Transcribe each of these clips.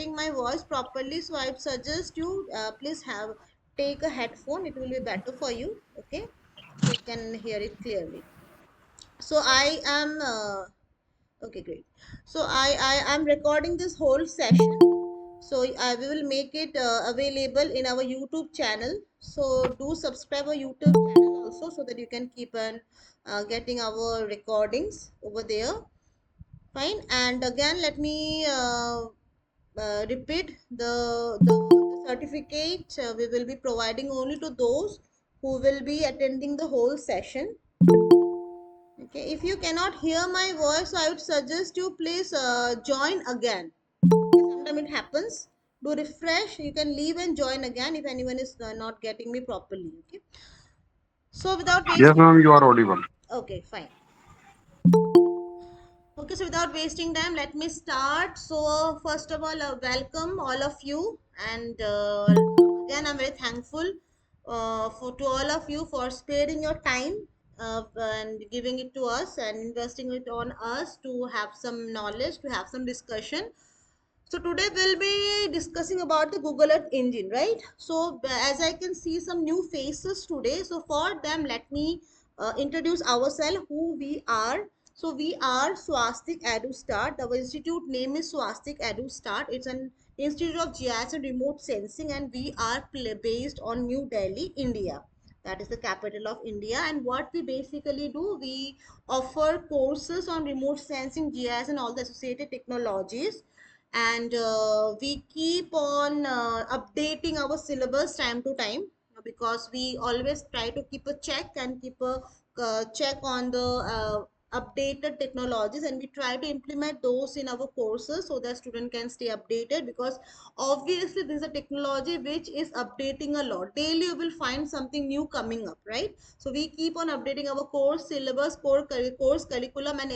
getting my voice properly, so I would suggest you please take a headphone. It will be better for you. Okay, so you can hear it clearly. So I am okay, great. So I am recording this whole session. So we will make it available in our YouTube channel. So do subscribe our YouTube channel also, so that you can keep on getting our recordings over there. Fine. And again, let me repeat the certificate we will be providing only to those who will be attending the whole session. Okay, if you cannot hear my voice, I would suggest you please join again. Okay, sometimes it happens. Do refresh. You can leave and join again if anyone is not getting me properly. Okay, so without Yes, wasting, ma'am, you are audible. okay, fine. Okay, so without wasting time, let me start. So first of all, welcome all of you, and again, I'm very thankful for to all of you for sparing your time and giving it to us and investing it on us to have some knowledge, to have some discussion. So today we'll be discussing about the Google Earth engine, right? So as I can see some new faces today, so for them let me introduce ourselves, who we are. So we are Swastik EduStart. Our institute name is Swastik EduStart. It's an institute of GIS and remote sensing, and we are based on New Delhi, India. That is the capital of India. And what we basically do, we offer courses on remote sensing, GIS, and all the associated technologies, and we keep on updating our syllabus time to time, because we always try to keep a check and keep a check on the updated technologies, and we try to implement those in our courses so that student can stay updated, because obviously this is a technology which is updating a lot. Daily you will find something new coming up, right? So we keep on updating our course syllabus, course curriculum, and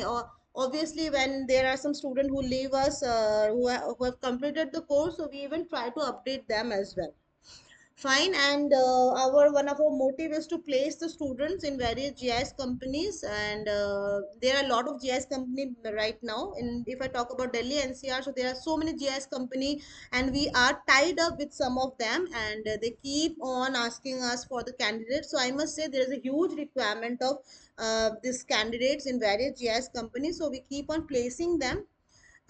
obviously when there are some students who leave us who have completed the course, so we even try to update them as well. Fine. And our one of our motive is to place the students in various GIS companies, and there are a lot of GIS company right now. And if I talk about Delhi NCR, so there are so many GIS company, and we are tied up with some of them, and they keep on asking us for the candidates. So I must say there is a huge requirement of these candidates in various GIS companies, so we keep on placing them.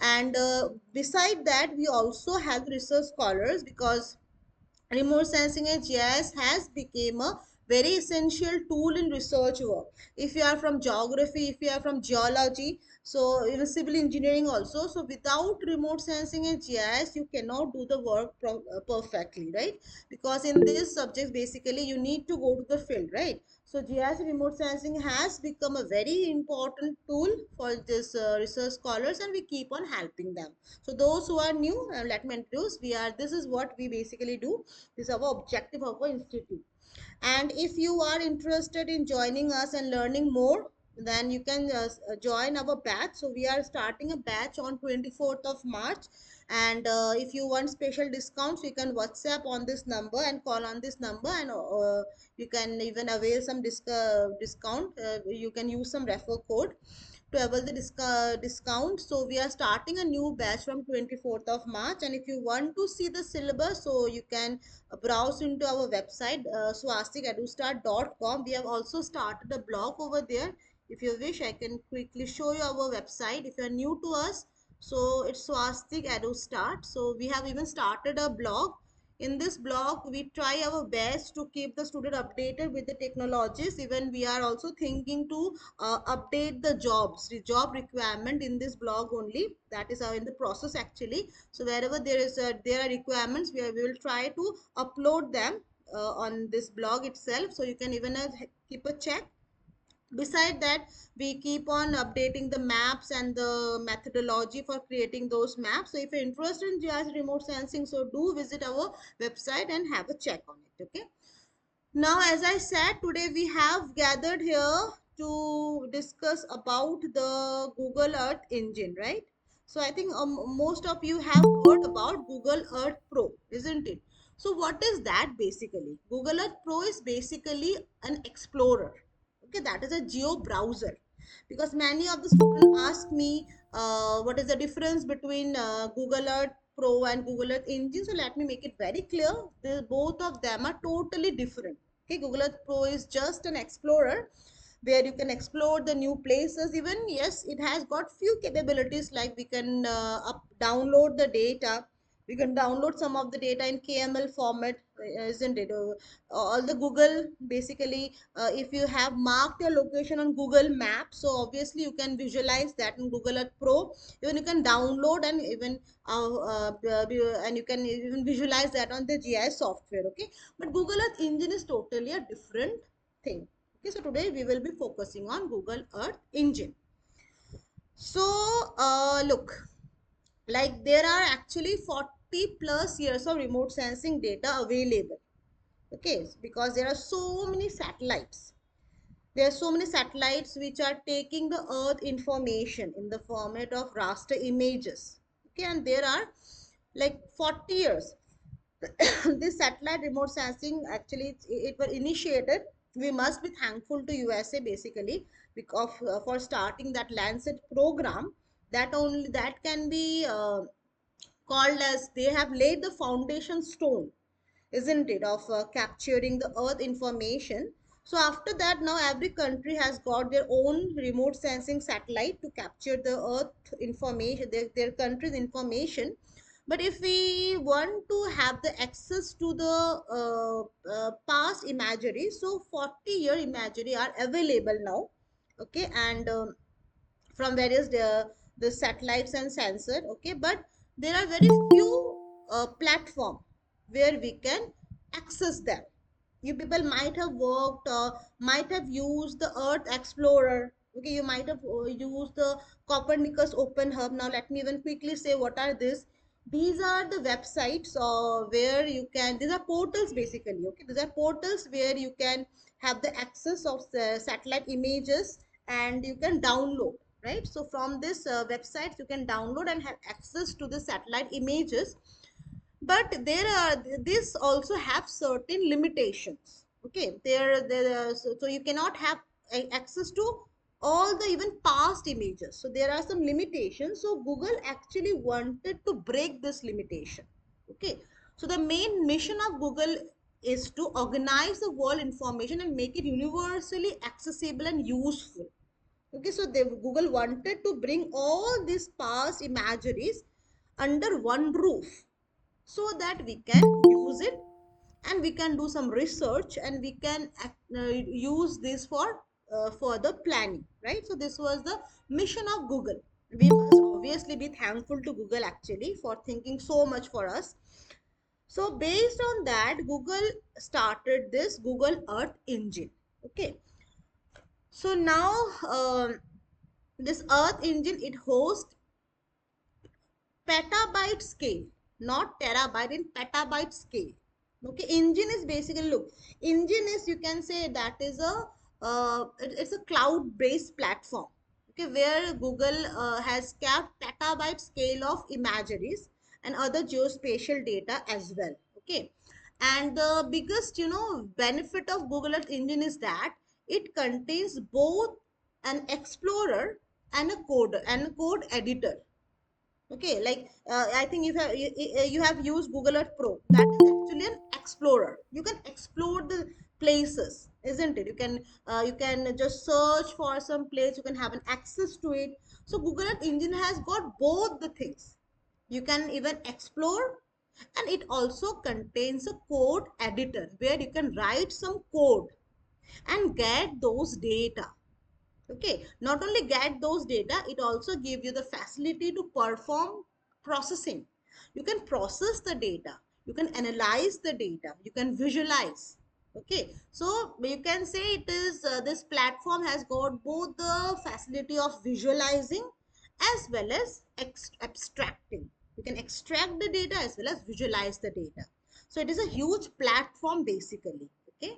And beside that, we also have research scholars, because remote sensing and GIS has become a very essential tool in research work. If you are from geography, if you are from geology, so even civil engineering also, so without remote sensing and GIS you cannot do the work perfectly, right? Because in this subject basically you need to go to the field, right? So GIS remote sensing has become a very important tool for this research scholars, and we keep on helping them. So those who are new, let me introduce. This is what we basically do. This is our objective of our institute. And if you are interested in joining us and learning more, then you can join our batch. So we are starting a batch on 24th of March. And if you want special discounts, you can WhatsApp on this number and call on this number, and you can even avail some discount. You can use some refer code to avail the discount. So we are starting a new batch from 24th of March, and if you want to see the syllabus, so you can browse into our website, swastikedustart.com. We have also started a blog over there. If you wish, I can quickly show you our website if you are new to us. So it's Swastik EduStart. So we have even started a blog. In this blog we try our best to keep the student updated with the technologies. Even we are also thinking to update the job requirement in this blog only. That is in the process actually. So wherever there are requirements, we will try to upload them on this blog itself, so you can even keep a check. Beside that, we keep on updating the maps and the methodology for creating those maps. So if you're interested in GIS remote sensing, so do visit our website and have a check on it. Okay, now as I said, today we have gathered here to discuss about the Google Earth engine, right? So I think most of you have heard about Google Earth Pro, isn't it? So what is that basically? Google Earth Pro is basically an explorer. Okay, that is a geo browser. Because many of the students ask me what is the difference between Google Earth Pro and Google Earth Engine. So let me make it very clear. Both of them are totally different. Okay, Google Earth Pro is just an explorer where you can explore the new places. Even yes, it has got few capabilities like we can download the data. We can download some of the data in KML format, isn't it? All the Google basically, if you have marked your location on Google Maps, so obviously you can visualize that in Google Earth Pro. Even you can download and even and you can even visualize that on the GIS software. Okay, but Google Earth Engine is totally a different thing. Okay, so today we will be focusing on Google Earth Engine. So look, like there are actually 40 plus years of remote sensing data available. Okay, because there are so many satellites. There are so many satellites which are taking the earth information in the format of raster images. Okay, and there are like 40 years. This satellite remote sensing actually it was initiated. We must be thankful to USA basically because for starting that Lancet program. That only that can be called as they have laid the foundation stone, isn't it, of capturing the earth information. So after that, now every country has got their own remote sensing satellite to capture the earth information, their country's information. But if we want to have the access to the past imagery, so 40-year imagery are available now. Okay, and from various the satellites and sensor. Okay, but there are very few platform where we can access them. You people might have worked might have used the Earth Explorer. Okay, you might have used the Copernicus Open Hub. Now let me even quickly say what are this. These are the websites where you can, these are portals basically. Okay, these are portals where you can have the access of the satellite images and you can download, right? So from this websites you can download and have access to the satellite images. But there are, this also have certain limitations. Okay, so you cannot have access to all the even past images, so there are some limitations. So Google actually wanted to break this limitation. Okay, so the main mission of Google is to organize the world information and make it universally accessible and useful. Okay, so Google wanted to bring all these past imageries under one roof so that we can use it and we can do some research and we can use this for further planning, right? So this was the mission of Google. We must obviously be thankful to Google actually for thinking so much for us. So based on that, Google started this Google Earth Engine. Okay, so now this Earth Engine, it hosts petabyte scale, not terabyte, in petabyte scale. Okay, engine is basically, look, engine is, you can say that is a it's a cloud based platform. Okay, where Google has kept petabyte scale of imageries and other geospatial data as well. Okay, and the biggest, you know, benefit of Google Earth Engine is that it contains both an explorer and a code editor. Okay, like I think if you have used Google Earth Pro, that is actually an explorer. You can explore the places, isn't it? You can just search for some place, you can have an access to it. So Google Earth Engine has got both the things. You can even explore, and it also contains a code editor where you can write some code and get those data. Okay, not only get those data, it also give you the facility to perform processing. You can process the data, you can analyze the data, you can visualize. Okay, so you can say it is this platform has got both the facility of visualizing as well as abstracting. You can extract the data as well as visualize the data. So it is a huge platform basically. Okay,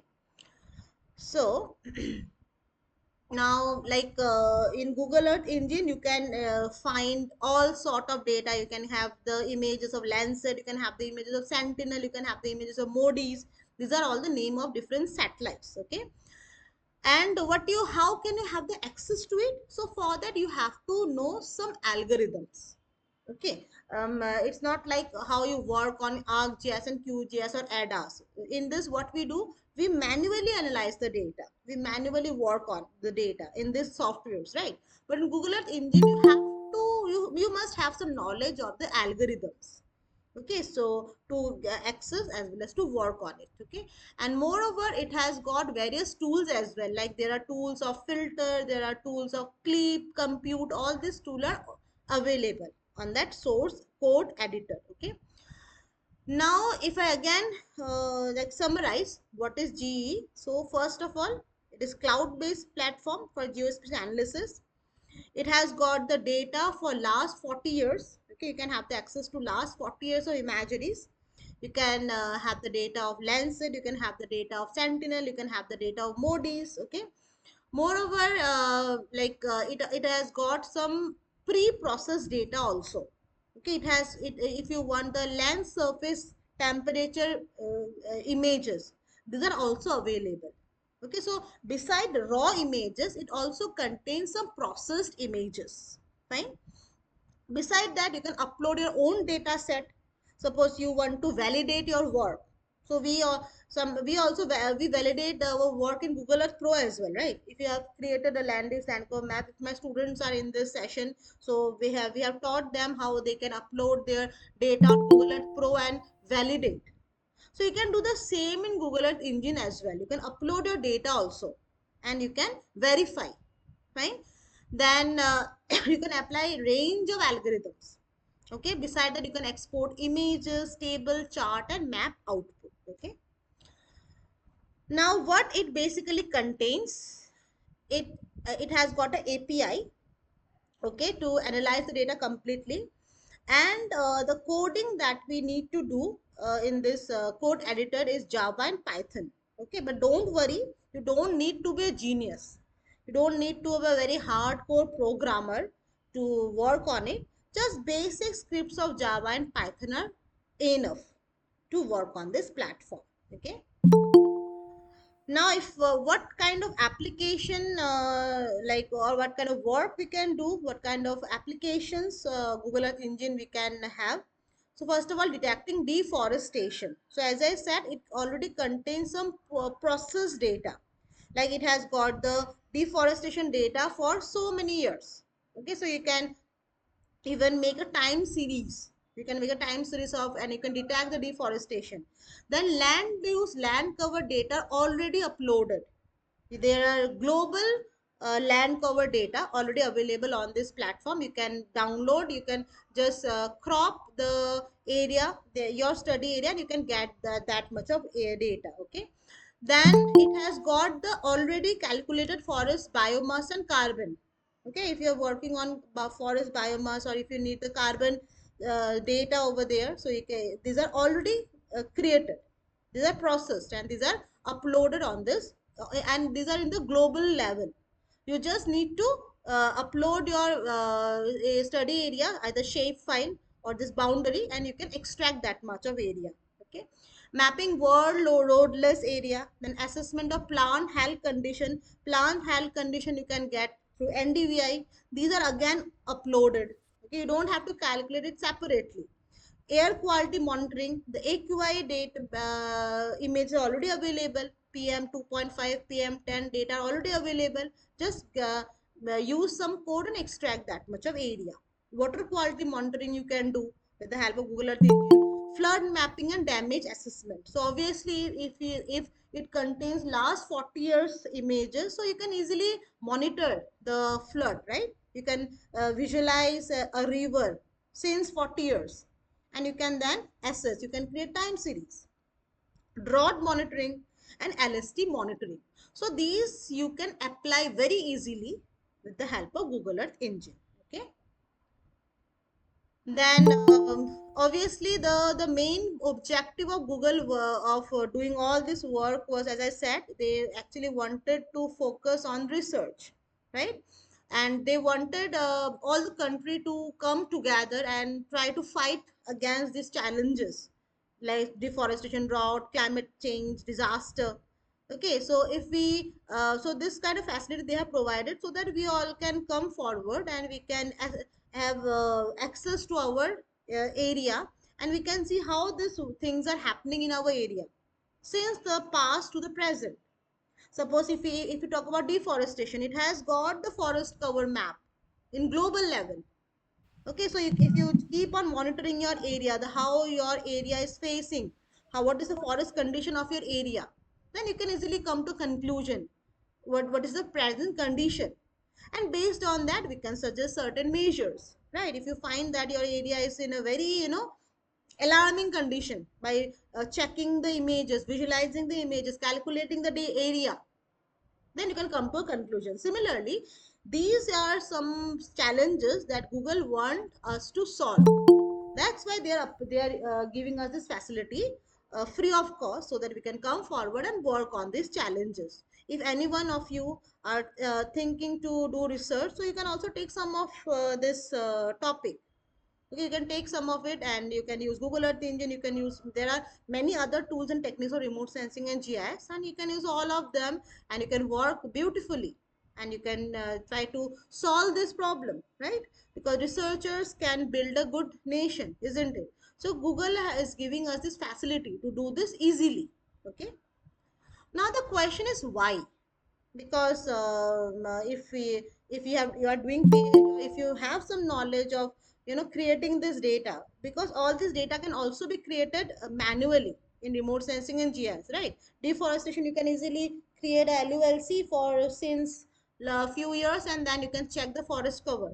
so now like in Google Earth Engine you can find all sort of data. You can have the images of Lancet, you can have the images of Sentinel, you can have the images of Modis. These are all the name of different satellites. Okay, and what you, how can you have the access to it? So for that you have to know some algorithms. Okay, it's not like how you work on ArcGIS and QGIS or ADAS. In this, what we do, we manually analyze the data. We manually work on the data in these softwares, right? But in Google Earth Engine, you must have some knowledge of the algorithms. Okay, so to access as well as to work on it. Okay, and moreover, it has got various tools as well. Like there are tools of filter, there are tools of clip, compute. All these tools are available on that source code editor. Okay, now if I again like summarize what is GE. So first of all, it is cloud based platform for geospatial analysis. It has got the data for last 40 years. Okay, you can have the access to last 40 years of imageries. You can have the data of Lancet, you can have the data of Sentinel, you can have the data of Modis. Okay, moreover, it has got some pre-processed data also. Okay, it has it if you want the land surface temperature images, these are also available. Okay, so beside raw images, it also contains some processed images. Fine. Beside that, you can upload your own data set. Suppose you want to validate your work. So we also we validate our work in Google Earth Pro as well, right? If you have created a land use land cover map, if my students are in this session, so we have taught them how they can upload their data on Google Earth Pro and validate. So you can do the same in Google Earth Engine as well. You can upload your data also and you can verify. Fine. Then you can apply range of algorithms. Okay. Beside that, you can export images, table, chart, and map output. Okay. Now, what it basically contains, it has got an API. Okay, to analyze the data completely, and the coding that we need to do in this code editor is Java and Python. Okay, but don't worry, you don't need to be a genius, you don't need to be a very hardcore programmer to work on it. Just basic scripts of Java and Python are enough to work on this platform. Okay, now if what kind of application or what kind of work we can do, what kind of applications Google Earth Engine we can have. So first of all, detecting deforestation. So as I said, it already contains some process data. Like it has got the deforestation data for so many years. Okay, so you can even make a time series. You can make a time series of, and you can detect the deforestation. Then land use land cover data already uploaded. There are global land cover data already available on this platform. You can download, you can just crop the area, your study area, and you can get that much of data. Okay, then it has got the already calculated forest biomass and carbon. Okay, if you're working on forest biomass, or if you need the carbon data over there, so you can, these are already created, these are processed, and these are uploaded on this, and these are in the global level. You just need to upload your study area, either shape file or this boundary, and you can extract that much of area. Okay, mapping world roadless area, then assessment of plant health condition. Plant health condition you can get through NDVI. These are again uploaded. Okay, you don't have to calculate it separately. Air quality monitoring, the AQI data image is already available. PM 2.5, PM 10 data are already available. Just use some code and extract that much of area. Water quality monitoring you can do with the help of Google Earth Engine. Flood mapping and damage assessment. So obviously, if it contains last 40 years images, so you can easily monitor the flood, right? You can visualize a river since 40 years, and you can then assess, you can create time series, drought monitoring, and LST monitoring. So these you can apply very easily with the help of Google Earth Engine. Okay, then obviously the main objective of Google of doing all this work was, as I said, they actually wanted to focus on research, right? And they wanted all the country to come together and try to fight against these challenges like deforestation, drought, climate change, disaster. Okay, so if we so this kind of facility they have provided, so that we all can come forward and we can have access to our area, and we can see how these things are happening in our area since the past to the present. Suppose if we talk about deforestation, it has got the forest cover map in global level. Okay, so if you keep on monitoring your area, the how your area is facing, how what is the forest condition of your area, then you can easily come to conclusion what is the present condition, and based on that we can suggest certain measures, right? If you find that your area is in a very alarming condition, by checking the images, visualizing the images, calculating the day area, then you can come to a conclusion. Similarly, these are some challenges that Google want us to solve. That's why they are giving us this facility free of cost, so that we can come forward and work on these challenges. If any one of you are thinking to do research, so you can also take some of this topic. Okay, you can take some of it and you can use Google Earth Engine. You can use, there are many other tools and techniques for remote sensing and GIS, and you can use all of them, and you can work beautifully, and you can try to solve this problem, right? Because researchers can build a good nation, isn't it? So Google is giving us this facility to do this easily. Okay, now the question is why? Because if you are doing PhD, if you have some knowledge of creating this data, because all this data can also be created manually in remote sensing and GIS, right? Deforestation, you can easily create a LULC for since a few years, and then you can check the forest cover.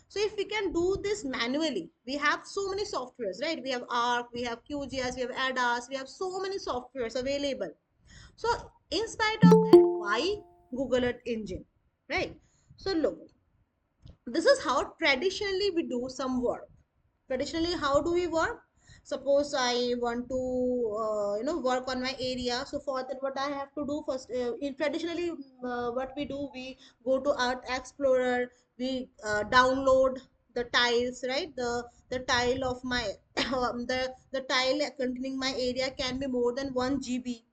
So if we can do this manually, we have so many softwares, right? We have ARC, we have QGIS, we have ADAS, we have so many softwares available. So in spite of that, why Google Earth Engine, right? So look, this is how traditionally we do some work. Traditionally, how do we work? Suppose I want to work on my area. So for that, what I have to do first, in traditionally, what we do, we go to Art Explorer, we download the tiles, right? The tile of my the tile containing my area can be more than 1 GB.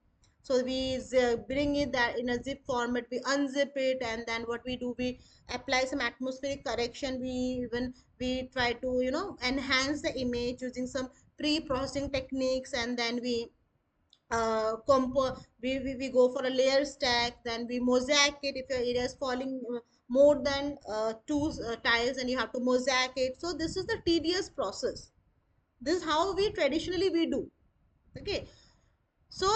So we bring it that in a zip format, we unzip it, and then what we do, we apply some atmospheric correction. We even we try to enhance the image using some pre-processing techniques, and then we we go for a layer stack, then we mosaic it. If your area is falling more than two tiles, and you have to mosaic it. So this is the tedious process. This is how we traditionally we do. Okay, so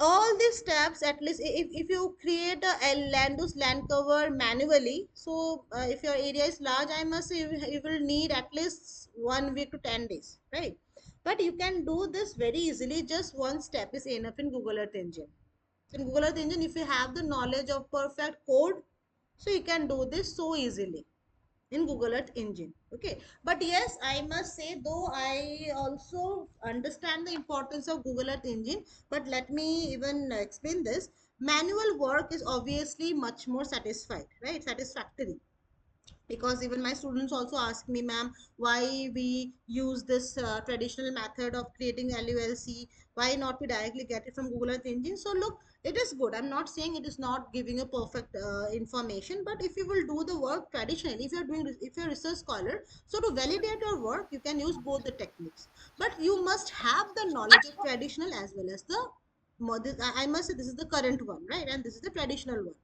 all these steps, at least if you create a land use land cover manually, so if your area is large, I must say you will need at least 1 week to 10 days, right? But you can do this very easily. Just one step is enough in Google Earth Engine. So in Google Earth Engine, if you have the knowledge of perfect code, so you can do this so easily in Google Earth Engine. Okay, but yes, I must say, though I also understand the importance of Google Earth Engine, but let me even explain this. Manual work is obviously much more satisfied, right? Satisfactory, because even my students also ask me, ma'am, why we use this traditional method of creating LULC, why not we directly get it from Google Earth Engine? So look, it is good. I'm not saying it is not giving a perfect information, but if you will do the work traditionally, if you're a research scholar, so to validate your work, you can use both the techniques, but you must have the knowledge of traditional as well as the I must say, this is the current one, right? And this is the traditional one.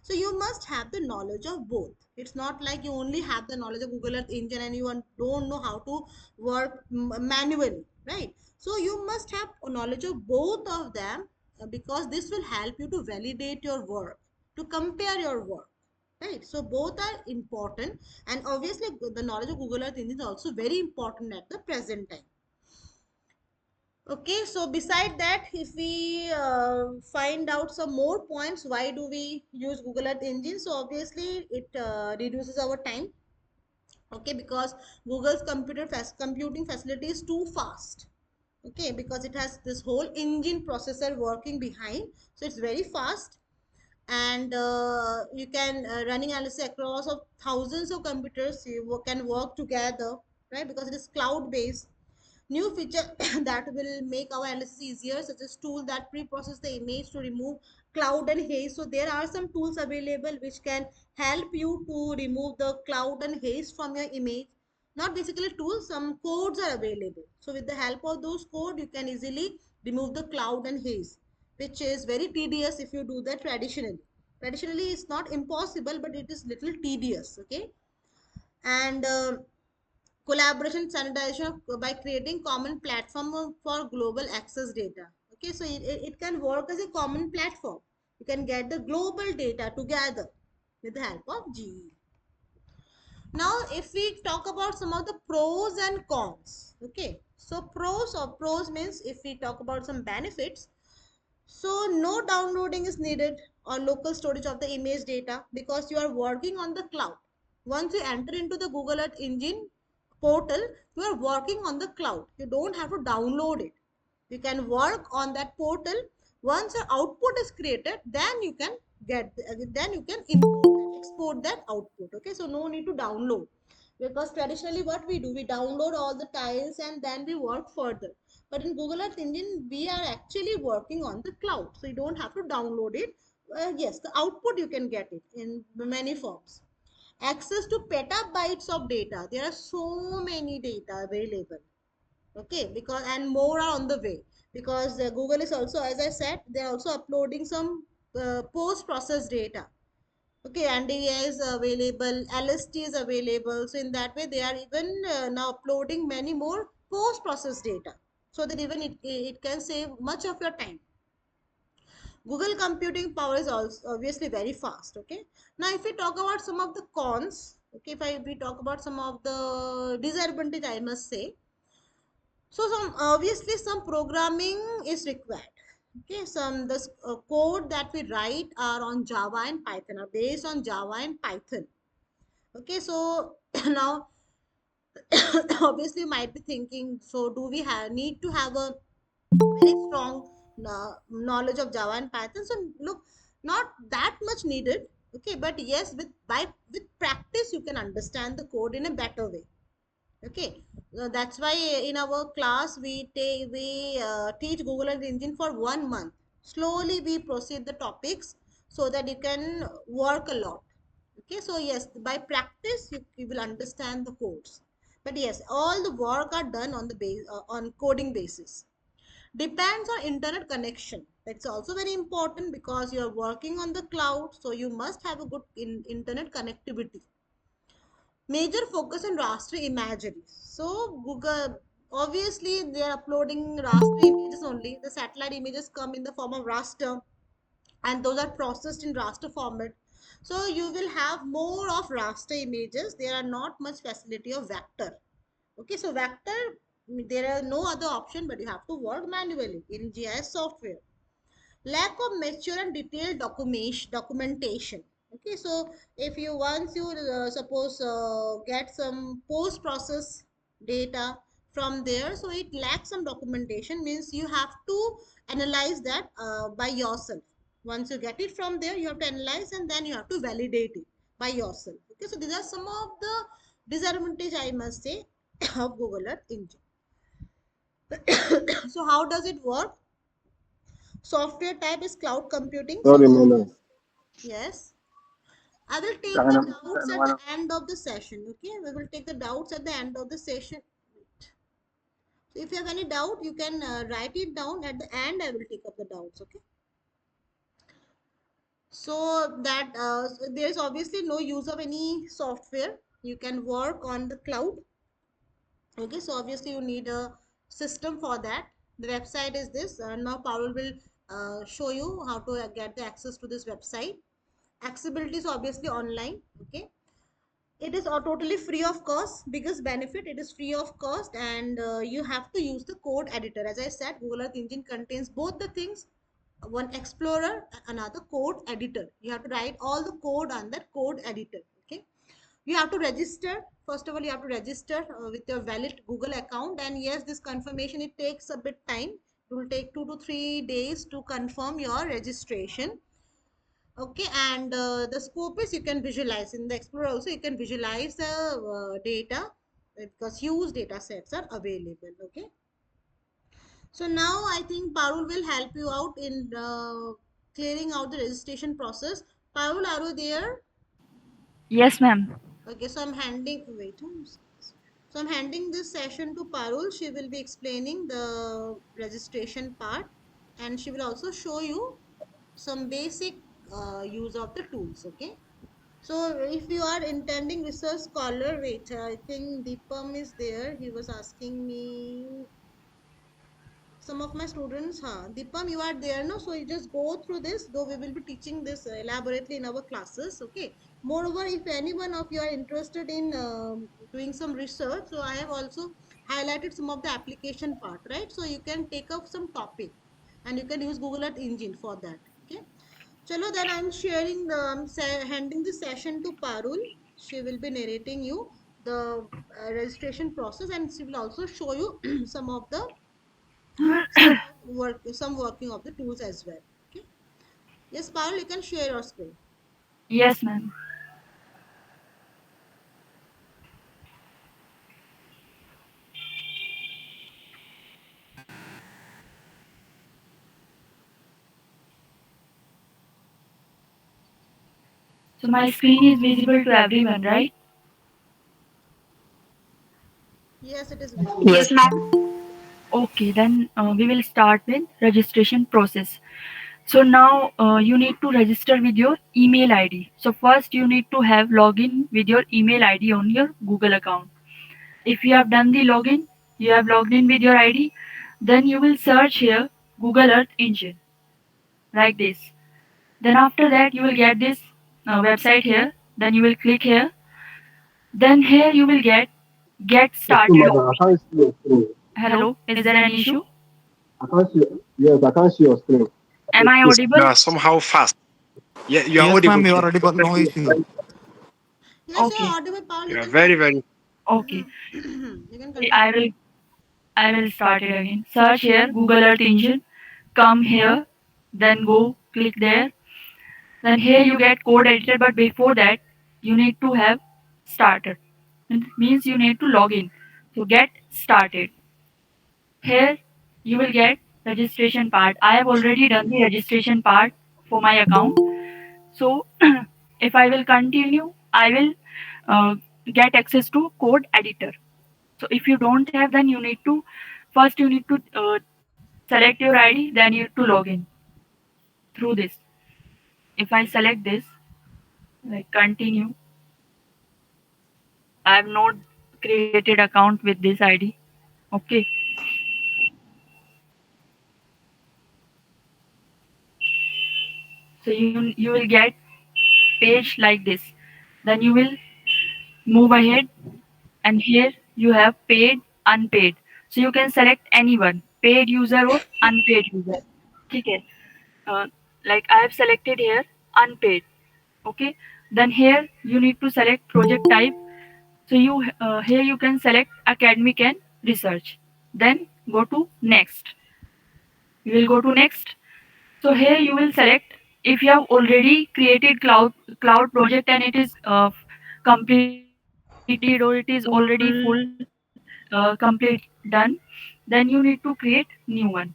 So you must have the knowledge of both. It's not like you only have the knowledge of Google Earth Engine and you don't know how to work manually, right? So you must have a knowledge of both of them, because this will help you to validate your work, to compare your work, right? So both are important, and obviously the knowledge of Google Earth Engine is also very important at the present time. Okay, so beside that, if we find out some more points, why do we use Google Earth Engine? So obviously it reduces our time. Okay, because Google's computing facility is too fast. Okay, because it has this whole engine processor working behind, so it's very fast, and you can running analysis across of thousands of computers. You can work together, right? Because it is cloud based. New feature that will make our analysis easier, such as tool that pre-process the image to remove cloud and haze. So there are some tools available which can help you to remove the cloud and haze from your image. not basically tools, some codes are available. So with the help of those code, you can easily remove the cloud and haze, which is very tedious if you do that traditionally. Traditionally, it's not impossible, but it is little tedious. Okay, and collaboration standardization by creating common platform for global access data. Okay, so it can work as a common platform. You can get the global data together with the help of GE. Now if we talk about some of the pros and cons, okay, so pros means if we talk about some benefits, so no downloading is needed or local storage of the image data because you are working on the cloud. Once you enter into the Google Earth Engine portal, you are working on the cloud. You don't have to download it. You can work on that portal. Once your output is created, then you can then you can import export that output. Okay, so no need to download, because traditionally what we do, we download all the tiles and then we work further. But in Google Earth Engine, we are actually working on the cloud, so you don't have to download it. Yes, the output you can get it in many forms. Access to petabytes of data. There are so many data available. Okay, because and more are on the way, because Google is also, as I said, they are also uploading some post processed data. Okay, NDVI is available, LST is available. So in that way, they are even now uploading many more post processed data, so that even it can save much of your time. Google computing power is also obviously very fast. Okay, now if we talk about some of the cons, okay, we talk about some of the disadvantage, I must say. So some obviously some programming is required. Okay, some the code that we write are on Java and Python, are based on Java and Python. Okay, so now obviously you might be thinking, so do we have need to have a very strong knowledge of Java and Python? So look, not that much needed. Okay, but yes, with practice you can understand the code in a better way. Okay, so that's why in our class we teach Google Earth Engine for 1 month. Slowly we proceed the topics so that you can work a lot. Okay, so yes, by practice you will understand the codes. But yes, all the work are done on the base on coding basis. Depends on internet connection. That's also very important because you are working on the cloud, so you must have a good internet connectivity. Major focus on raster imagery. So Google, obviously they are uploading raster images only. The satellite images come in the form of raster, and those are processed in raster format. So you will have more of raster images. There are not much facility of vector. Okay, so vector, there are no other option, but you have to work manually in GIS software. Lack of mature and detailed documentation. Okay, so if you once you suppose get some post process data from there, so it lacks some documentation, means you have to analyze that by yourself. Once you get it from there, you have to analyze and then you have to validate it by yourself. Okay, so these are some of the disadvantage, I must say, of Google Earth Engine. So how does it work? Software type is cloud computing. So Sorry, madam. yes, I will take the Kahana- doubts at the end of the session. Okay, we will take the doubts at the end of the session. So if you have any doubt, you can write it down at the end. I will take up the doubts. Okay. So that so there is obviously no use of any software. You can work on the cloud. Okay, so obviously you need a system for that. The website is this. Now Paul will show you how to get the access to this website. Accessibility is obviously online. Okay, it is totally free of cost. Biggest benefit, it is free of cost, and you have to use the code editor. As I said, Google Earth Engine contains both the things, one explorer, another code editor. You have to write all the code on that code editor. Okay, you have to register. First of all, you have to register with your valid Google account, and yes, this confirmation, it takes a bit time. It will take 2 to 3 days to confirm your registration. Okay, and the scope is, you can visualize in the Explorer also, you can visualize the data, because huge data sets are available. Okay, so now I think Parul will help you out in clearing out the registration process. Parul, are you there? Yes, ma'am. Okay, so I'm handing, wait, So I'm handing this session to Parul. She will be explaining the registration part, and she will also show you some basic use of the tools. Okay. So if you are intending research scholar, wait, I think Deepam is there. He was asking me some of my students, Deepam, you are there, no? So you just go through this, though we will be teaching this elaborately in our classes, okay? Moreover, if any one of you are interested in doing some research, so I have also highlighted some of the application part, right? So you can take up some topic and you can use Google Earth Engine for that, okay? Chalo, then I'm sharing the, handing the session to Parul. She will be narrating you the registration process, and she will also show you some of the some working of the tools as well. Okay. Yes, Parul, you can share your screen. Yes, ma'am. So my screen is visible to everyone, right? Yes, it is visible. Yes, ma'am. Okay, then we will start with registration process. So now you need to register with your email ID. So first you need to have login with your email ID on your Google account. If you have done the login, you have logged in with your ID, then you will search here Google Earth Engine like this. Then after that you will get this website here. Then you will click here. Then here you will get Excuse started madam, I option. can't see your screen. Hello, is there an issue? I can't see. Yes, I can't see your screen. Am I Yes, you audible? are somehow fast. Yeah, you are Yes, audible. ma'am, you are Please audible. proceed No with issue. your Yes, you Okay, are audible, Parul. You You are can very, continue. very. okay. You can I continue. will I will start it again. Search here Google Earth Engine. Come here, then go click there. Then here you get code editor, but before that you need to have started. It means you need to log in. So get started. Here you will get registration part. I have already done the registration part for my account. So if I will continue, I will uh, get access to code editor. So if you don't have, then you need to first you need to select your ID, then you need to log in through this. If I select this, like continue, I have not created account with this ID. Okay, so you will get page like this. Then you will move ahead, and here you have paid, unpaid. So you can select anyone, paid user or unpaid user. Okay. uh, like I have selected here unpaid. Okay, then here you need to select project type. So you here you can select academic and research. Then go to next. You will go to next. So here you will select if you have already created cloud project and it is completed or it is already full complete done, then you need to create new one.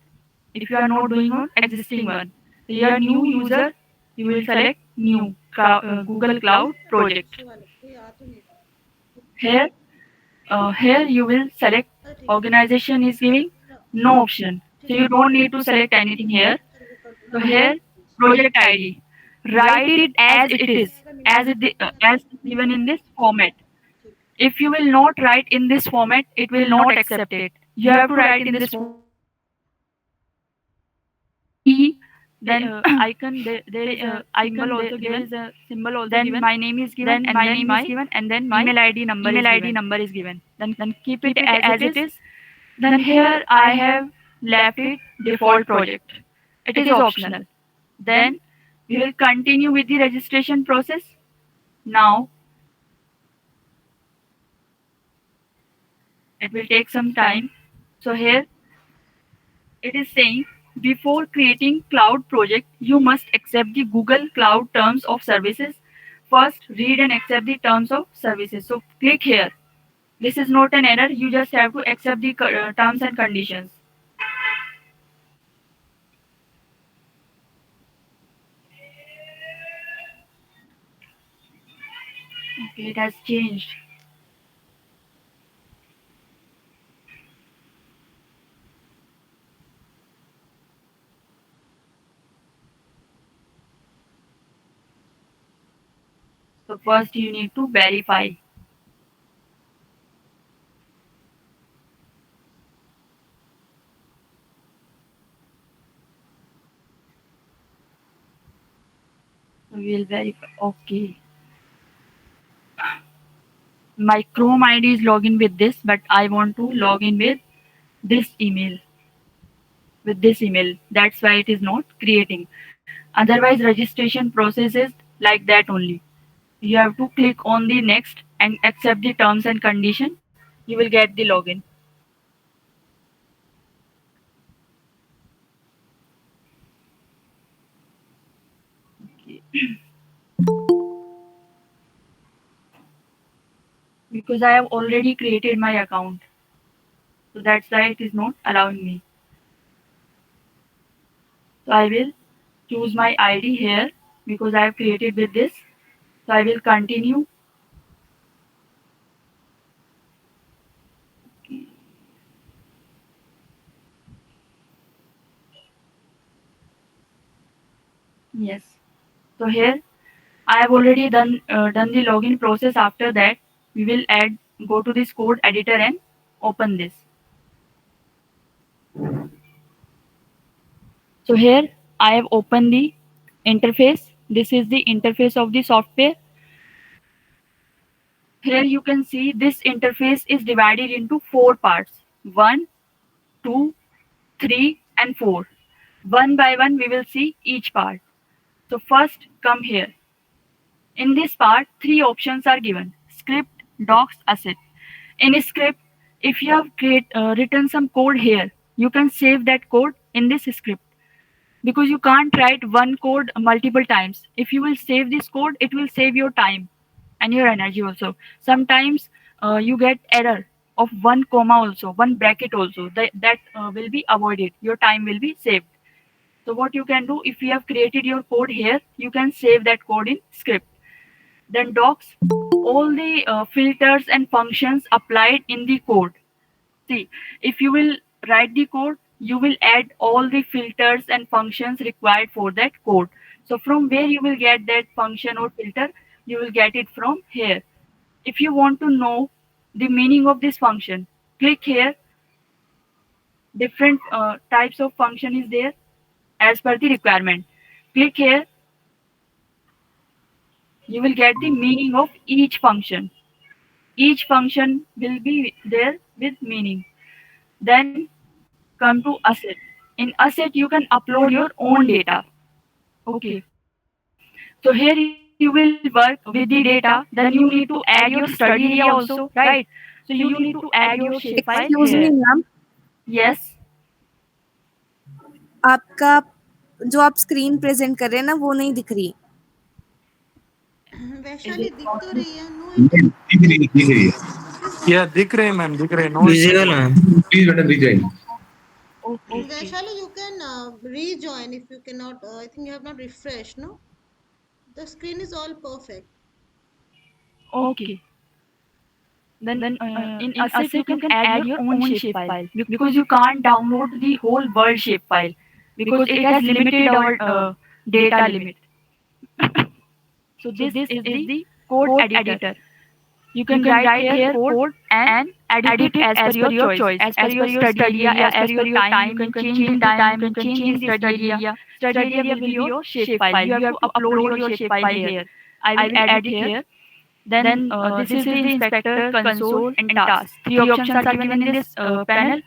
If you are not doing on existing one, so you are new user, you will select new Google Cloud project. Here here you will select organization is giving no option. So you don't need to select anything here. So here project ID. Write it as it is, as given in this format. If you will not write in this format, it will not accept it. You have to write in this format. E, then icon, there is a symbol also given. Then my name is given, and then my email ID number is given. Then keep it as it is. Then here I have left it default project. It is optional. Then we will continue with the registration process. Now it will take some time. So here it is saying before creating cloud project, you must accept the Google Cloud Terms of Services. First, read and accept the terms of services. So click here. This is not an error. You just have to accept the terms and conditions. Okay, it has changed. So first you need to verify. So we will verify. Okay. My Chrome ID is login with this, but I want to log in with this email. With this email. That's why it is not creating. Otherwise, registration process is like that only. You have to click on the next and accept the terms and condition. You will get the login. Because I have already created my account. So that's why it is not allowing me. So I will choose my ID here because I have created with this. So I will continue. Yes. So here I have already done the login process. After that, we will go to this code editor and open this. So here I have opened the interface. This is the interface of the software. Here you can see this interface is divided into four parts: 1, 2, 3, and 4. One by one, we will see each part. So first, come here. In this part, three options are given: script, docs, asset. In script, if you have written some code here, you can save that code in this script because you can't write one code multiple times. If you will save this code, it will save your time and your energy also. Sometimes you get error of one comma also, one bracket also. That will be avoided. Your time will be saved. So what you can do, if you have created your code here, you can save that code in script. Then docs, all the filters and functions applied in the code. See, if you will write the code, you will add all the filters and functions required for that code. So from where you will get that function or filter, you will get it from here. If you want to know the meaning of this function, click here. Different types of function is there as per the requirement. Click here. You will get the meaning of each function. Each function will be there with meaning. Then come to asset. In asset, you can upload your own data. Okay. So here you will work with the data. Then you need to add your study area also, right? So you need to add your shapefile here. Excuse me ma'am, Yes. आपका जो आप screen present कर रहे हैं ना वो नहीं दिख रही। वैशाली दिख तो रही है, नो दिख रही है। या दिख रहे हैं मैम, दिख रहे हैं। No visible ma'am. Please button rejoin. Okay. Vaishali, you can rejoin if you cannot. I think you have not refreshed, no? The screen is all perfect. Okay. Then in asset you can add your own shapefile because you can't download the whole world shapefile because it has limited our data limit. So this is the code editor. You can write here code and edit it as per your choice, as per your study area, as per your time. You can change the time, you can change the study area. Study area will be your shapefile. You have to upload your shapefile here. I will add it here. Then this is the inspector, console, and task. Three options are given in this panel.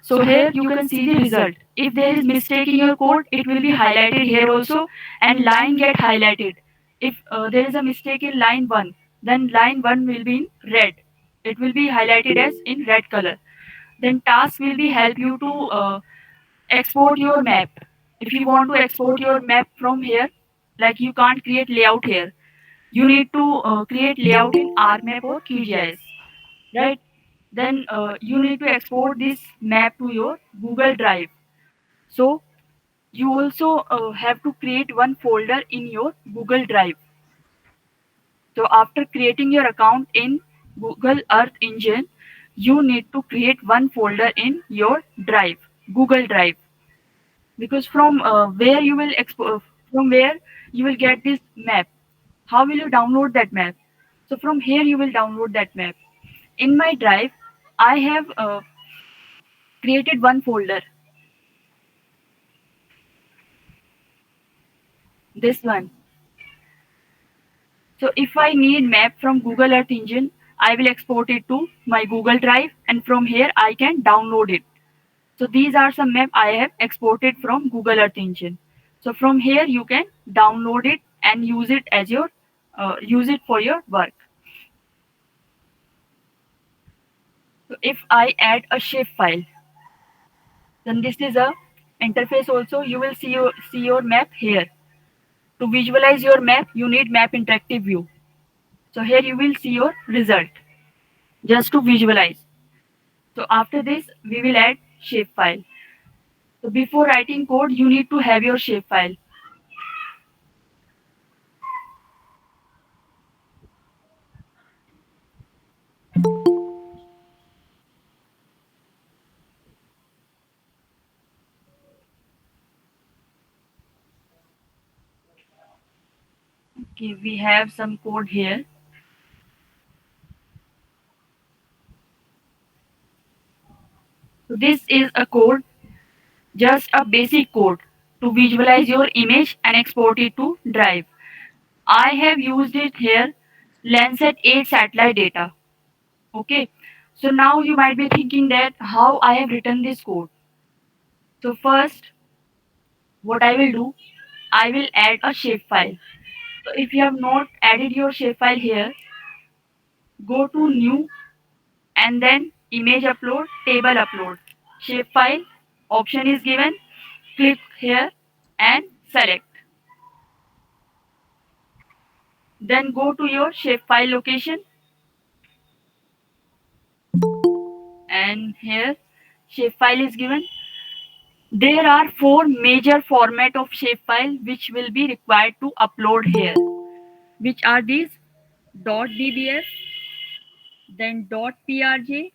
So here you can see the result. If there is mistake in your code, it will be highlighted here also, and line get highlighted. If there is a mistake in line 1, then line 1 will be in red. It will be highlighted as in red color. Then task will be help you to export your map. If you want to export your map from here, like you can't create layout here, you need to create layout in ArcMap or QGIS, right? Then you need to export this map to your Google Drive. So you also have to create one folder in your Google Drive. So after creating your account in Google Earth Engine, you need to create one folder in your Drive, Google Drive, because from where you will get this map. How will you download that map? So from here you will download that map. In my drive, I have created one folder, this one. So if I need map from Google Earth Engine, I will export it to my Google Drive, and from here I can download it. So these are some map I have exported from Google Earth Engine. So from here you can download it and use it as your use it for your work. So if I add a shape file, then this is a interface also. You will see your map here. To visualize your map, you need map interactive view. So here you will see your result just to visualize. So after this, we will add shapefile. So before writing code, you need to have your shapefile. Okay, we have some code here. So this is a code, just a basic code to visualize your image and export it to Drive. I have used it here, Landsat 8 satellite data. Okay, so now you might be thinking that how I have written this code. So first, what I will do, I will add a shapefile. So if you have not added your shapefile here, go to new and then image upload, table upload. Shapefile option is given. Click here and select. Then go to your shapefile location and here shapefile is given. There are four major format of shapefile which will be required to upload here. Which are these? .dbf, then .prj,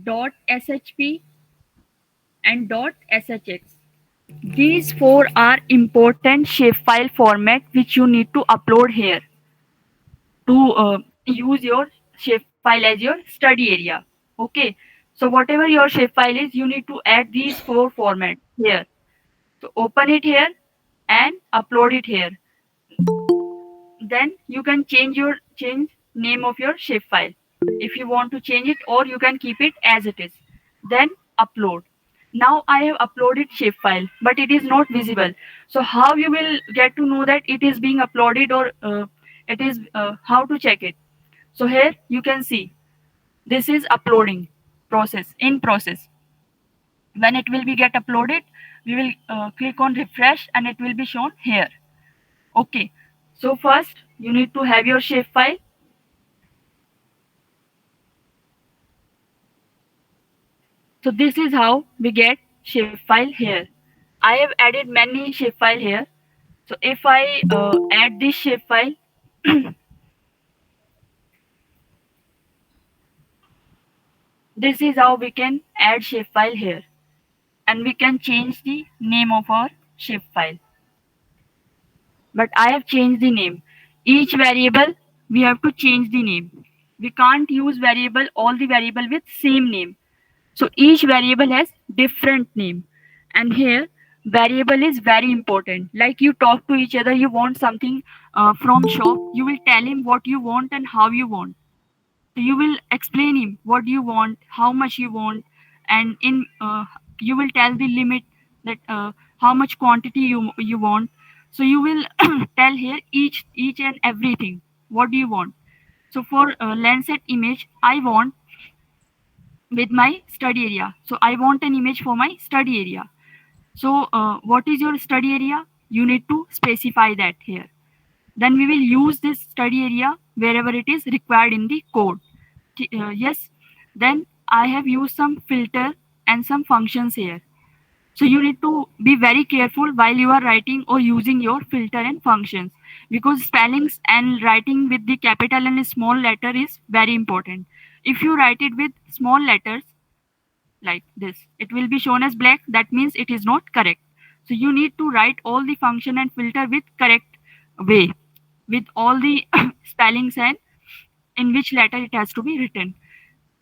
.shp, and .shx. These four are important shapefile format which you need to upload here to use your shapefile as your study area. Okay. So whatever your shapefile is, you need to add these four formats here. So open it here and upload it here. Then you can change name of your shapefile if you want to change it, or you can keep it as it is. Then upload. Now I have uploaded shapefile, but it is not visible. So how you will get to know that it is being uploaded, or it is how to check it? So here you can see this is uploading process in process. When it will be get uploaded, we will click on refresh and it will be shown here. Okay. So first you need to have your shapefile. So this is how we get shapefile here. I have added many shapefile here. So if I add this shapefile, this is how we can add shapefile here, and we can change the name of our shapefile. But I have changed the name. Each variable we have to change the name. We can't use variable all the variable with same name. So each variable has different name. And here variable is very important. Like you talk to each other, you want something from shop, you will tell him what you want and how you want. So you will explain him what you want, how much you want, and in you will tell the limit that how much quantity you want. So you will tell here each and everything. What do you want? So for Landsat image, I want with my study area. So I want an image for my study area. So what is your study area? You need to specify that here. Then we will use this study area wherever it is required in the code. Yes. Then I have used some filter and some functions here. So you need to be very careful while you are writing or using your filter and functions, because spellings and writing with the capital and small letter is very important. If you write it with small letters like this, it will be shown as black. That means it is not correct. So you need to write all the function and filter with correct way. with all the spellings and in which letter it has to be written.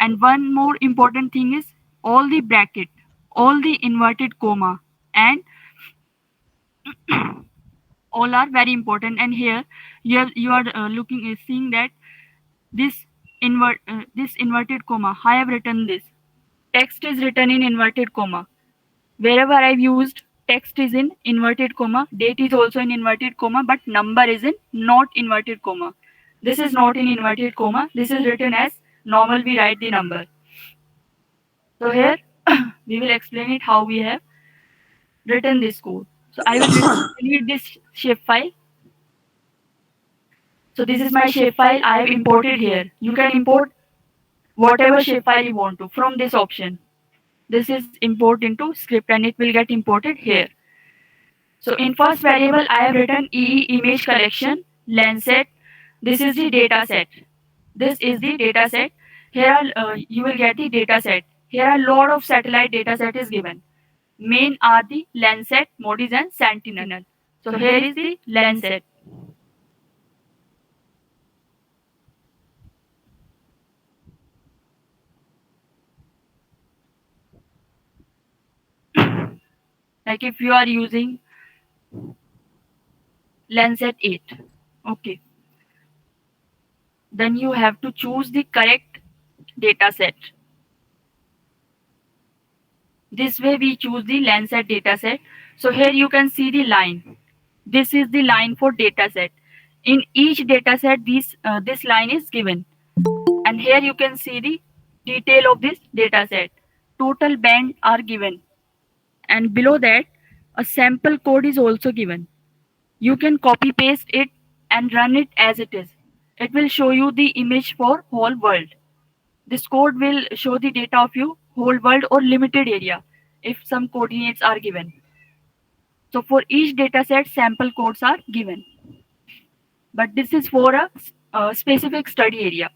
And one more important thing is all the bracket, all the inverted comma, and all are very important. And here you are looking seeing that this this inverted comma. I have written this. Text is written in inverted comma. Wherever I've used text is in inverted comma, date is also in inverted comma, but number is in not inverted comma. This is not in inverted comma. This is written as normal we write the number. So here we will explain it how we have written this code. So I will read this shapefile. So this is my shapefile I have imported here. You can import whatever shapefile you want to from this option. This is import into script and it will get imported here. So in first variable, I have written EE image collection Lancet. This is the data set. This is the data set. Here are, you will get the data set. Here are lot of satellite data set is given. Main are the Lancet, MODIS and Sentinel. So here is the Lancet. Like if you are using Lancet 8, okay, then you have to choose the correct data set. This way we choose the Lancet dataset. So here you can see the line. This is the line for dataset. In each dataset, this line is given. And here you can see the detail of this dataset. Total band are given. And below that, a sample code is also given. You can copy paste it and run it as it is. It will show you the image for whole world. This code will show the data of you whole world or limited area if some coordinates are given. So for each dataset, sample codes are given. But this is for a specific study area.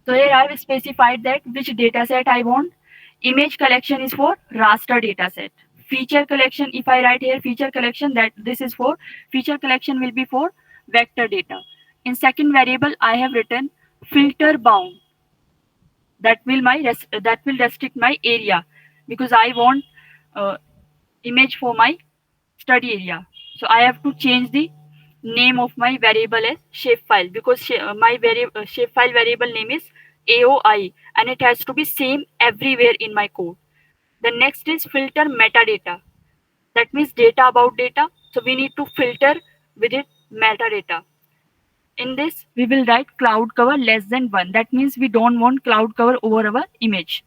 So here I have specified that which dataset I want. Image collection is for raster dataset. Feature collection, if I write here feature collection, that this is for feature collection will be for vector data. In second variable, I have written filter bound. That will restrict my area because I want image for my study area. So I have to change the name of my variable as shapefile because my shapefile variable name is AOI and it has to be same everywhere in my code. The next is filter metadata. That means data about data. So we need to filter with it metadata. In this, we will write cloud cover less than 1. That means we don't want cloud cover over our image.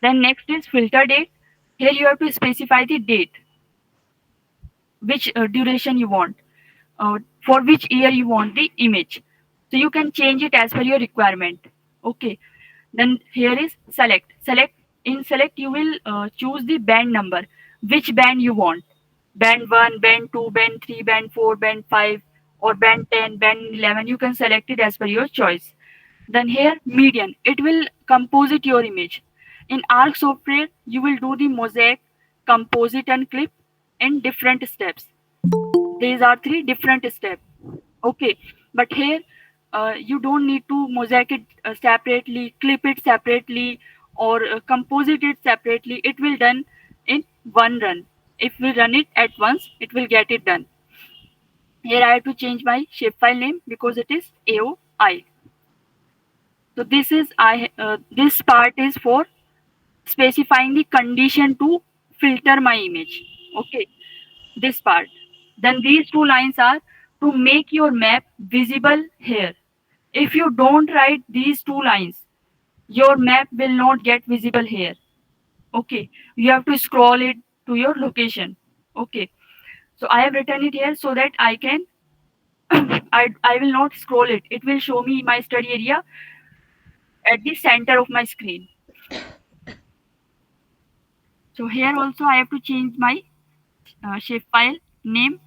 Then next is filter date. Here you have to specify the date, which duration you want, for which year you want the image. So you can change it as per your requirement. Okay. Then here is select. In select, you will choose the band number, which band you want. Band 1, band 2, band 3, band 4, band 5, or band 10, band 11. You can select it as per your choice. Then here, median. It will composite your image. In Arc software, you will do the mosaic, composite, and clip in different steps. These are 3 different steps. Okay. But here, you don't need to mosaic it separately, clip it separately, or composite it separately. It will done in one run. If we run it at once, it will get it done. Here I have to change my shapefile name because it is AOI. So this is this part is for specifying the condition to filter my image. Okay, this part. Then these 2 lines are to make your map visible here. If you don't write these 2 lines, your map will not get visible here. Okay, you have to scroll it to your location. Okay, so I have written it here so that I can I will not scroll it. It will show me my study area at the center of my screen. So here also I have to change my shapefile name.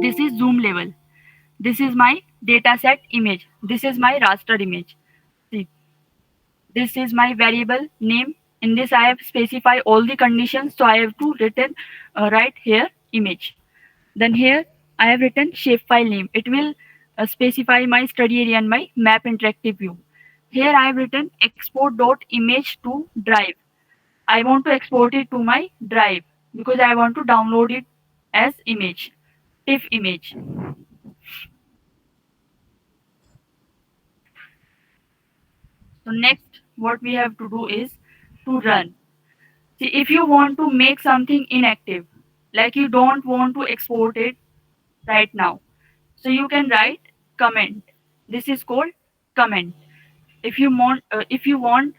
This is zoom level. This is my dataset image. This is my raster image. See, this is my variable name. In this I have specified all the conditions. So I have to write here image. Then here I have written shapefile name. It will specify my study area and my map interactive view. Here I have written export.image to drive. I want to export it to my drive because I want to download it as image, TIFF image. So next, what we have to do is to run. See, if you want to make something inactive, like you don't want to export it right now, so you can write comment. This is called comment. If you want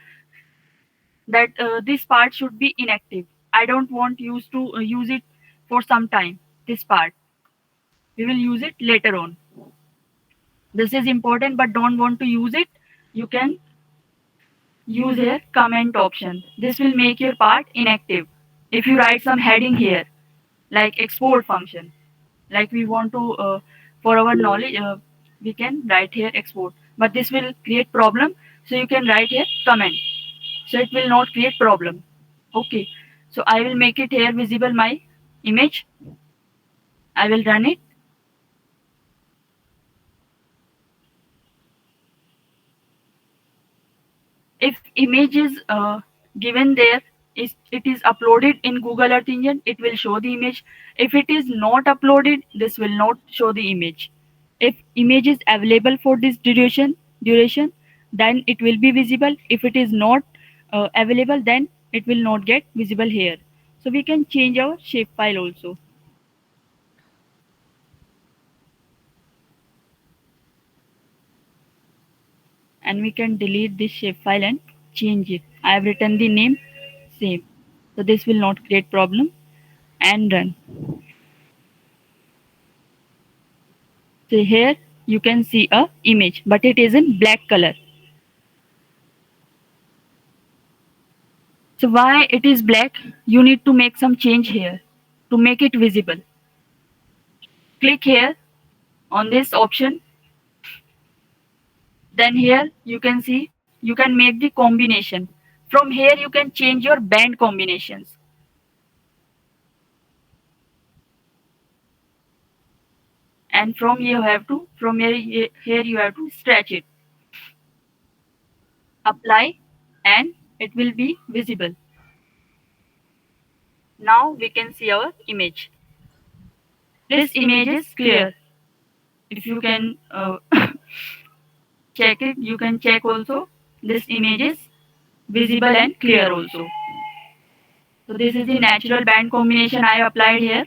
that this part should be inactive. I don't want you to use it for some time. This part we will use it later on. This is important, but don't want to use it. You can use here comment option. This will make your part inactive. If you write some heading here, like export function, like we want to for our knowledge, we can write here export, but this will create problem. So you can write here comment. So it will not create problem. Okay. So I will make it here visible my image. I will run it. If image is given there, is it is uploaded in Google Earth Engine, it will show the image. If it is not uploaded, this will not show the image. If image is available for this duration, then it will be visible. If it is not available, then it will not get visible here. So we can change our shapefile also. And we can delete this shapefile and change it. I have written the name same. So this will not create problem, and run. So here you can see a image, but it is in black color. So why it is black? You need to make some change here to make it visible. Click here on this option. Then here you can see you can make the combination. From here you can change your band combinations. And from here you have to stretch it. Apply, and it will be visible. Now we can see our image. This image is clear. If you can check it, you can check also. This image is visible and clear also. So this is the natural band combination I applied here.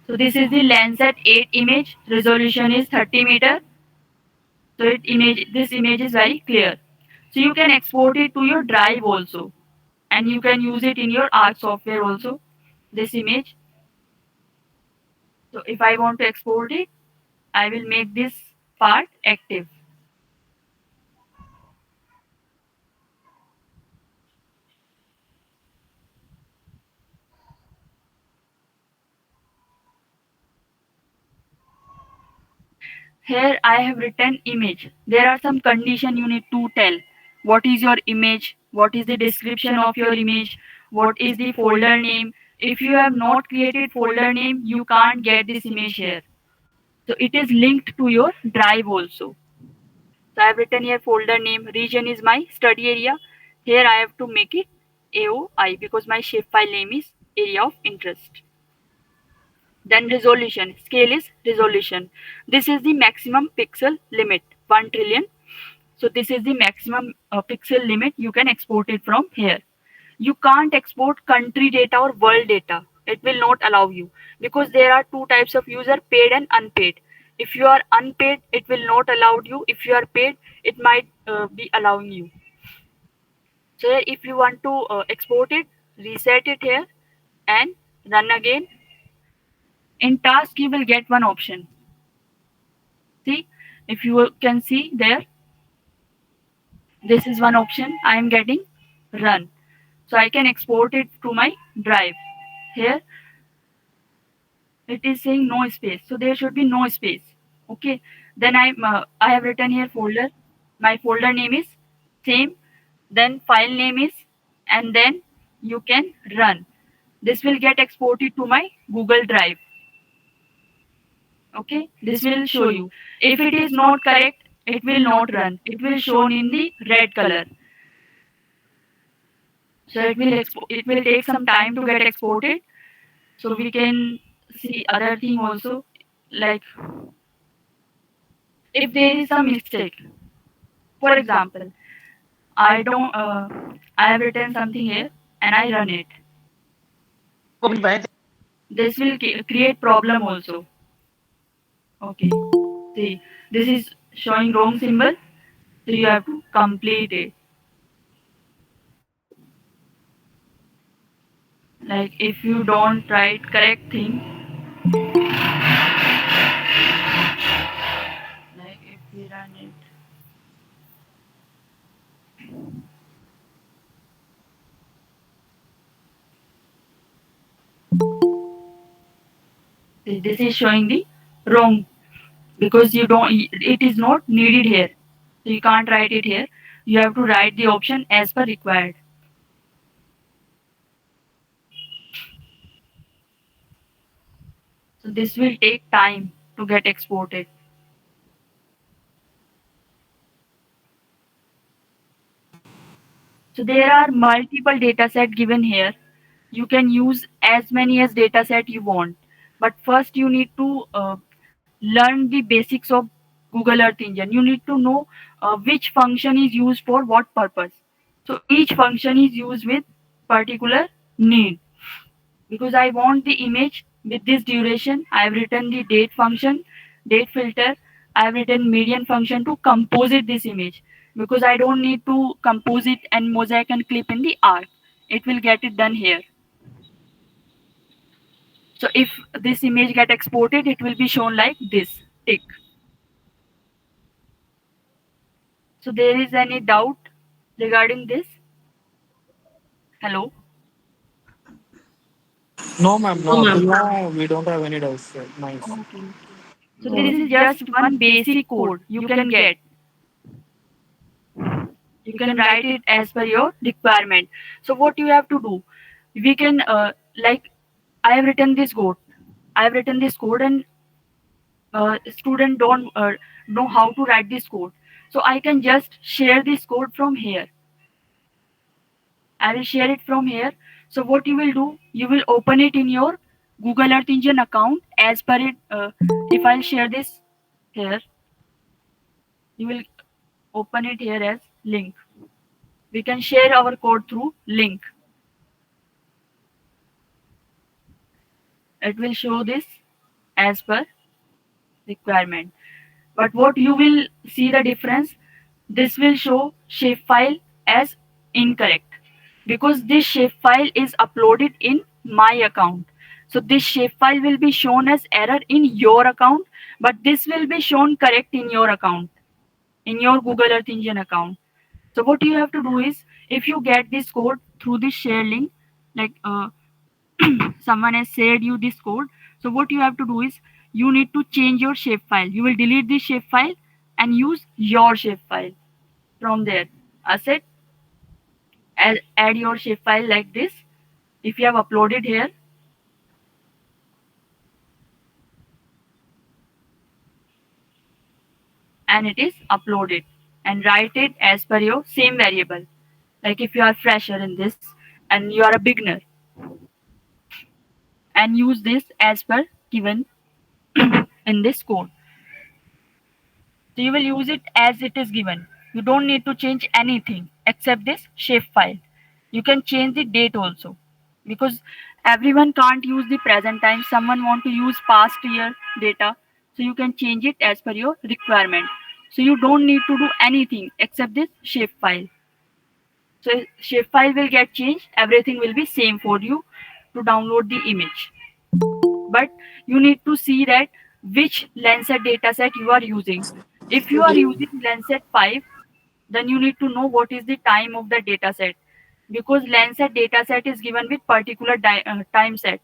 So this is the Landsat 8 image. Resolution is 30 meter. So this image is very clear. So you can export it to your drive also, and you can use it in your art software also. This image. So if I want to export it, I will make this part active. Here I have written image. There are some condition you need to tell. What is your image? What is the description of your image? What is the folder name? If you have not created folder name, you can't get this image here. So it is linked to your drive also. So I have written here folder name. Region is my study area. Here I have to make it AOI because my shapefile name is area of interest. Then resolution. Scale is resolution. This is the maximum pixel limit, 1 trillion. So this is the maximum pixel limit you can export it from here. You can't export country data or world data. It will not allow you because there are two types of user, paid and unpaid. If you are unpaid, it will not allow you. If you are paid, it might be allowing you. So here, if you want to export it, reset it here and run again. In task, you will get one option. See, if you can see there, this is one option I am getting, run. So I can export it to my drive. Here it is saying no space, so there should be no space. Okay, then I have written here folder. My folder name is same, then file name is, and then you can run. This will get exported to my Google Drive. Okay, this will show you. If it is not correct, it will not run. It will shown in the red color. So it will take some time to get exported. So we can see other thing also, like if there is some mistake. For example, I don't I have written something here and I run it. This will create problem also. Okay. See, this is showing wrong symbol, so you have to complete it. Like if you don't write correct thing, like if we run it, this is showing the wrong because you don't. It is not needed here, so you can't write it here. You have to write the option as per required. So this will take time to get exported. So there are multiple dataset given here. You can use as many as dataset you want. But first you need to learn the basics of Google Earth Engine. You need to know which function is used for what purpose. So each function is used with particular need. Because I want the image with this duration, I have written the date function, date filter, I have written median function to composite this image. Because I don't need to compose it and mosaic and clip in the art. It will get it done here. So if this image get exported, it will be shown like this tick. So there is any doubt regarding this? Hello? No, ma'am. No, till now we don't have any doubts. Sir. Nice. Okay. So this is just one basic code you can get. You can write it as per your requirement. So what you have to do? We can like I have written this code. I have written this code and student don't know how to write this code. So I can just share this code from here. I will share it from here. So what you will do, you will open it in your Google Earth Engine account as per it. If I'll share this here, you will open it here as link. We can share our code through link. It will show this as per requirement. But what you will see the difference, this will show shapefile as incorrect because this shapefile is uploaded in my account. So this shapefile will be shown as error in your account, but this will be shown correct in your account, in your Google Earth Engine account. So what you have to do is, if you get this code through this share link, like someone has shared you this code, so what you have to do is you need to change your shapefile. You will delete this shapefile and use your shapefile from there. Asset, add your shapefile like this. If you have uploaded here, and it is uploaded, and write it as per your same variable. Like if you are fresher in this and you are a beginner, and use this as per given in this code. So you will use it as it is given. You don't need to change anything except this shapefile. You can change the date also because everyone can't use the present time. Someone want to use past year data. So you can change it as per your requirement. So you don't need to do anything except this shapefile. So shapefile will get changed. Everything will be same for you to download the image. But you need to see that which Landsat dataset you are using. If you are using Landsat 5, then you need to know what is the time of the dataset because Landsat dataset is given with particular time set.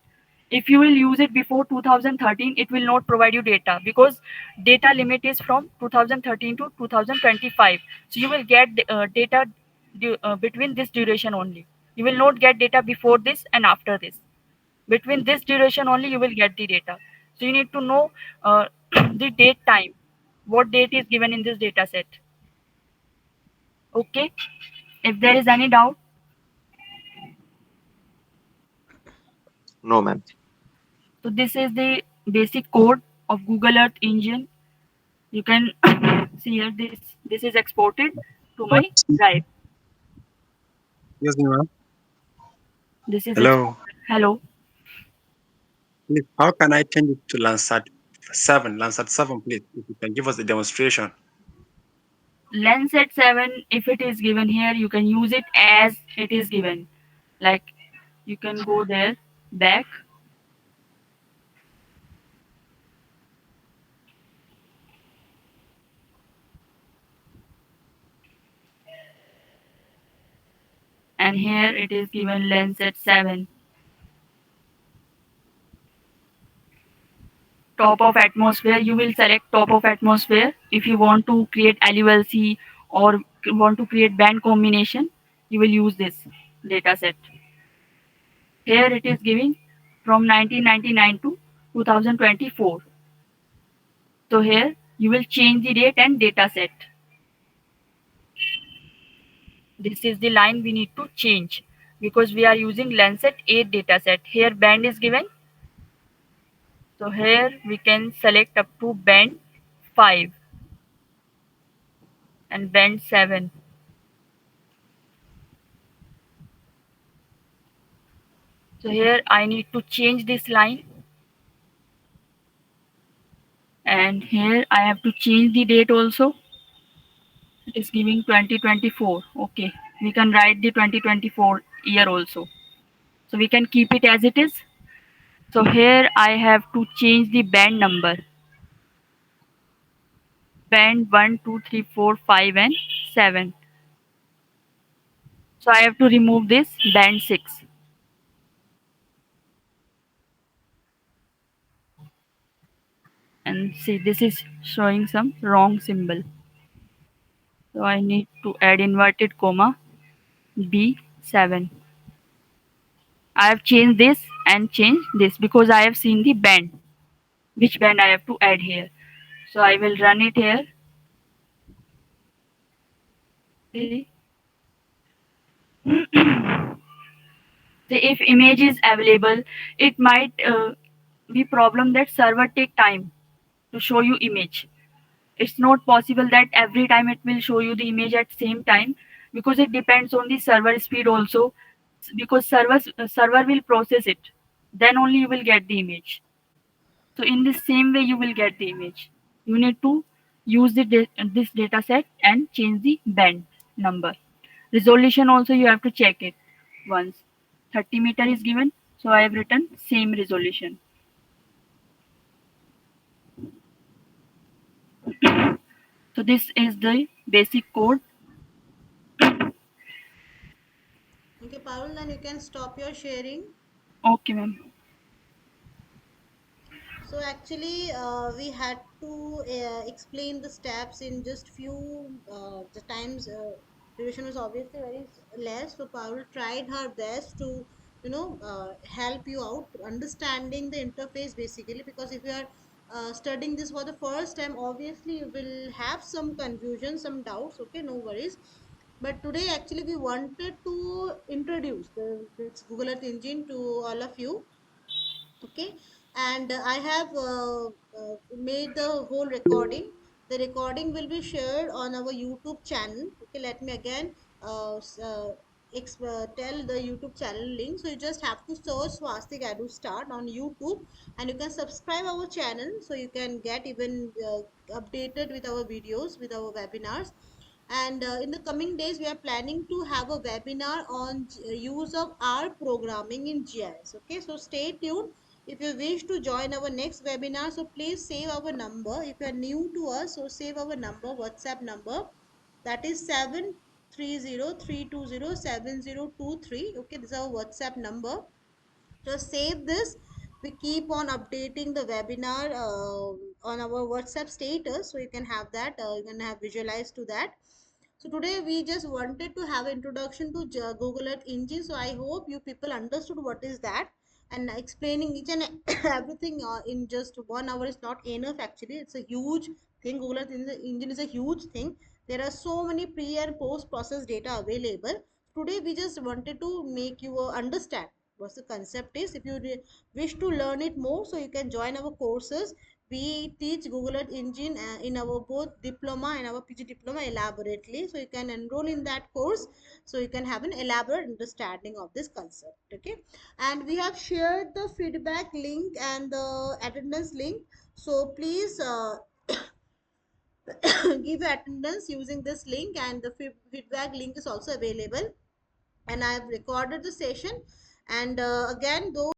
If you will use it before 2013, it will not provide you data because data limit is from 2013 to 2025. So you will get data between this duration only. You will not get data before this and after this. Between this duration only you will get the data. So you need to know the date time. What date is given in this data set? Okay. If there is any doubt, No, ma'am. so this is the basic code of Google Earth Engine. You can see here this is exported to my drive. Excuse me, ma'am. This is Hello. exported. Hello. Please, how can I change it to Landsat 7? Landsat 7, please. If you can give us a demonstration. Landsat 7, if it is given here, you can use it as it is given. Like you can go there, back, and here it is given Landsat 7. Top of atmosphere, you will select top of atmosphere. If you want to create LULC or want to create band combination, you will use this data set. Here it is giving from 1999 to 2024. So here you will change the date and data set. This is the line we need to change because we are using Landsat 8 dataset. Here band is given. So here we can select up to band 5 and band 7. So here I need to change this line, and here I have to change the date also. It is giving 2024. Okay, we can write the 2024 year also. So we can keep it as it is. So here I have to change the band number. Band 1, 2, 3, 4, 5, and 7. So I have to remove this band 6. And see, this is showing some wrong symbol. So I need to add inverted comma B7. I have changed this and changed this because I have seen the band. Which band I have to add here. So I will run it here. See, if image is available, it might be problem that server take time to show you image. It's not possible that every time it will show you the image at same time because it depends on the server speed also, because server will process it, then only you will get the image. So in the same way you will get the image. You need to use this data set and change the band number. Resolution also you have to check it once. 30 meter is given, so I have written same resolution. So this is the basic code. Okay, Paul, then you can stop your sharing. Okay, ma'am. So actually, we had to explain the steps in just few the times. Duration was obviously very less, so Paul tried her best to help you out understanding the interface basically. Because if you are studying this for the first time, obviously you will have some confusion, some doubts. Okay, no worries. But today actually we wanted to introduce this Google Earth Engine to all of you. Okay, and I have made the whole recording. The recording will be shared on our YouTube channel. Okay, let me again tell the YouTube channel link. So you just have to search Swastik Edu Start on YouTube, and you can subscribe our channel so you can get even updated with our videos, with our webinars. And in the coming days we are planning to have a webinar on use of R programming in GIS. Okay, so stay tuned. If you wish to join our next webinar, so please save our number. If you are new to us, so save our number, WhatsApp number, that is 730-320-7023. Okay, this is our WhatsApp number. Just save this. We keep on updating the webinar on our WhatsApp status, so you can have that. You can have visualized to that. So today we just wanted to have introduction to Google Earth Engine. So I hope you people understood what is that. and explaining each and everything in just 1 hour is not enough. Actually, it's a huge thing. Google Earth Engine is a huge thing. There are so many pre and post process data available. Today we just wanted to make you understand what the concept is. If you wish to learn it more, so you can join our courses. We teach Google Earth Engine in our both diploma and our PG diploma elaborately, so you can enroll in that course, so you can have an elaborate understanding of this concept. Okay, and we have shared the feedback link and the attendance link, so please give attendance using this link, and the feedback link is also available. And I have recorded the session. And again, those